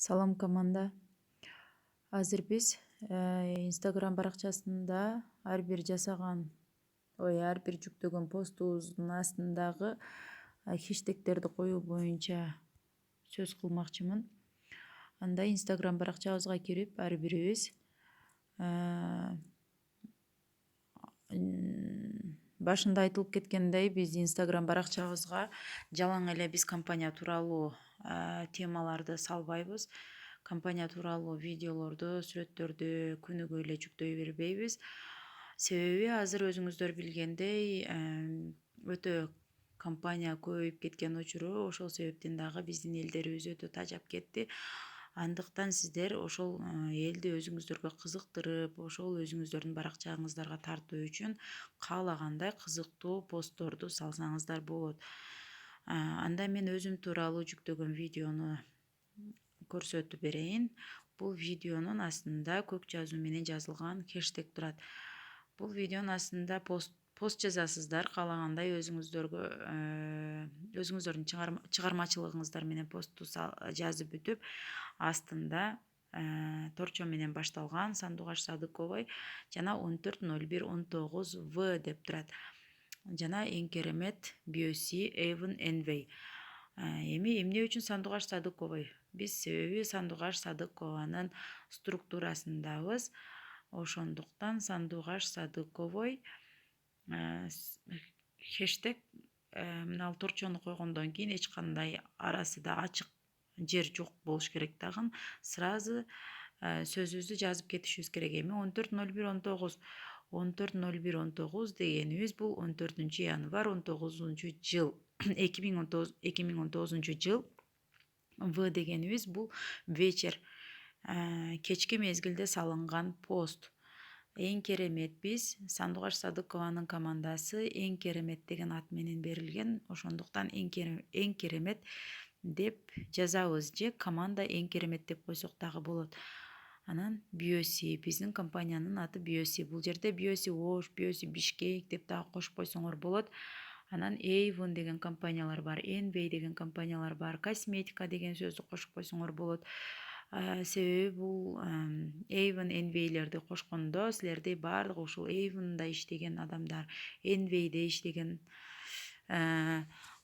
Салам команда. Азыр биз Instagram баракчасында ар бир жүктөгөн постубуздун астындагы хештегтерди коюу боюнча сөз кылмакчымын. Анда Instagram баракчабызга кирип ар бирибиз башында айтылып кеткендей биз Instagram баракчабызга жалаң эле биз компания тууралуу темаларды салбайбыз. Компания тууралуу видеолорду, сүрөттөрдү күнүгө эле жүктөй бербейбиз. Себеби азыр өзүңүздөр билгендей өтө компания көбөйүп кеткен учуру, ошол себептен дагы биздин элдерибиз өтө тажап кетти. Андыктан сиздер ошол элди өзүңүздөргө кызыктырып, ошол өзүңүздөрдүн баракчаңыздарга тартуу үчүн каалагандай кызыктуу постторду салсаңыздар болот. Анда мен өзүм тууралуу жүктөгөн видеону көрсөтүп берейин. Бул видеонун астында көк жазуу менен жазылган хештег турат. Бул видеонун астында пост жазасыздар, каалагандай өзүңүздөрдүн чыгармачылыгыңыздар менен постту жазып бүтүп, астында торчо менен башталган Сандугаш Садыковой жана 140119В деп турат. Жана эң керемет BOC Avon Envy. Эми эмне үчүн Сандугаш Садыковой? Биз себеби Сандугаш Садыкованын структурасындабыз. Ошондуктан Сандугаш Садыковой хештег мына торчону койгондон кийин эч кандай арасында ачык жер жок болуш керек дагы. Сразу сөзүбүздү жазып кетишибиз керек. Эми 140119 дегенибиз бул 14 январь 19 жыл 2019 жыл. В дегенибиз бул вечер, кечки мезгилде салынган пост. Эң керемет биз Сандугаш Садыкованын командасы эң керемет деген ат менен берилген. Ошондуктан эң керемет деп жазабыз же команда эң керемет деп койсок дагы болот. Анан BOC, биздин компаниянын аты BOC. Бул жерде BOC Ош, BOC Бишкек деп дагы кошуп койсоңор болот. Анан Avon деген компаниялар бар, Envy деген компаниялар бар, косметика деген сөздү кошуп койсоңор болот. Себеби бул Avon, Envy'лерди кошкондо силердей баардык ушул Avon'да иштеген адамдар, Envy'де иштеген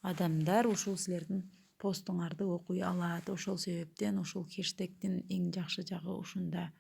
адамдар ушул силердин постуңарды окуй алат. Ошол себептен ушул хештегдин эң жакшы жагы ушунда.